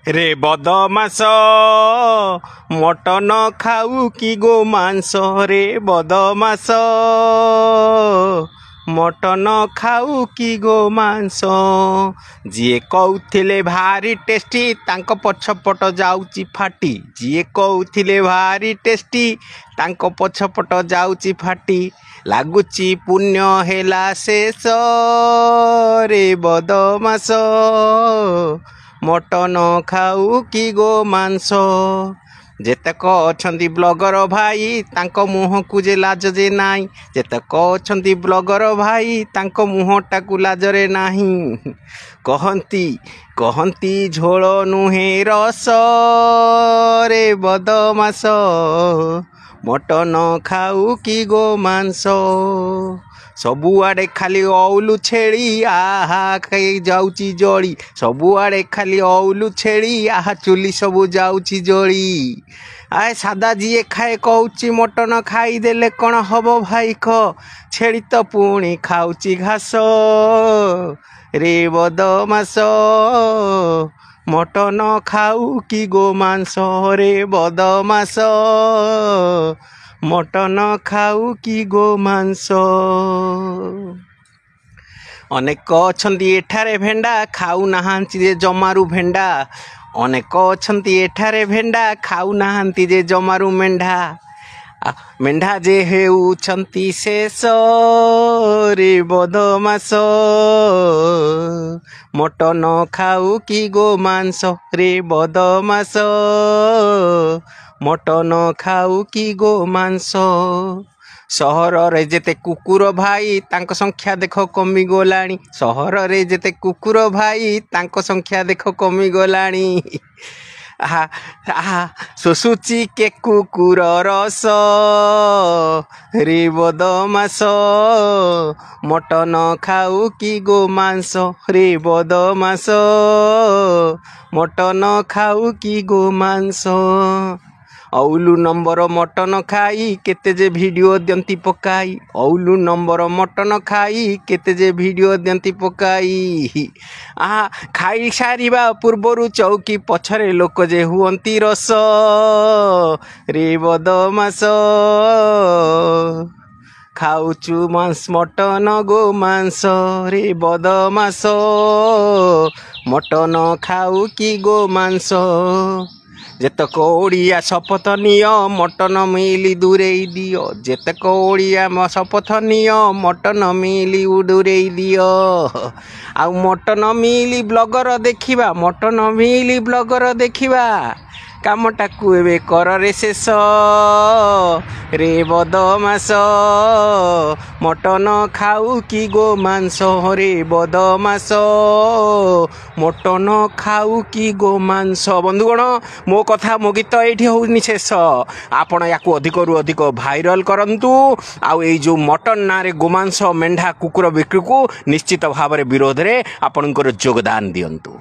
रे बदमास मटन खाऊ कि गो मांस रे बदमास मटन खाऊ कि गो मांस जी कहूथिले भारी टेस्टी तांको पछपट जाउची फाटी जी कहूथिले भारी टेस्टी तांको पछपट जाउची फाटी लागुची पुण्य हेला शेष रे बदमास मटन खाऊ कि गो मांस जेतक अछंती ब्लगर भाई तांको मुह को जे लाज जे नाई जेतक अछंती ब्लगर भाई तांको मुहटा को लाज रे नाही कहंती झोल नुहे रस रे बदमास मटन खाऊ कि गो मांस सबुआड़े खाली औलू छेड़ी आहा खाई जाऊची जड़ी सबुआड़े खाली औलू छेड़ी आहा चुली सबू जाऊची जड़ी आए सादा जी खाए कहूची मटन खाई देले कौन हब भाई ख छेड़ी तो पुणी खाऊची घास रे बदमास मटन खाऊ कि गो मांस रे बदमास मटन खाऊ कि गो मांस अनेक अछंती एठारे भेंडा खाऊ नाहांती जे जमारू भेंडा अनेक अछंती एठारे भेंडा खाऊ नाहांती जे जमारू मेंढा मेंढा जे हेउछंती शेष रे बदमास मटन खाऊ कि गो मांस रे बदमास मटन खाऊ कि गो मांस सहर रे जेते कुकुर भाई तांको संख्या देख कमी गलानी सहर रे जेते कुकुर भाई तांको संख्या देख कमी गलानी आहा आहा सोसुची के कुकुर रस रे बदमास मटन खाऊ कि गो मांस रे बदमास मटन खाऊ कि गो मांस औलू नंबर मटन खाई केते जे वीडियो दियंती पकाई औलू नंबर मटन खाई केते जे वीडियो दियंती पकाई आ खाई सारिबा पूर्वरु चौकी पछरे लोक जे हुअंती रस रे बदमास खाऊचु मांस मटन गो मांस रे बदमास मटन खाऊ कि गो मांस जेतक ओडिया शपथ निय मटन मिली दूरेई दियो जेतक ओडिया शपथ निय मटन मिली दूरेई दियो आ मटन मिली ब्लगर देखिबा मटन मिली ब्लगर देखिबा कामटाकू एबे कर रे शेष रे बदमास मटन खाऊ कि गो मांस रे बदमास मटन खाऊ कि गो मांस बंधुगण मो कथा मो गीत ये होनी शेष आपण या अधिक रु अधिक भाइराल करंतु आउ ए जो मटन ना रे गोमांस मेंढा कुकुर बिक्री को निश्चित भाव विरोध रे आपणकर योगदान दियंतु।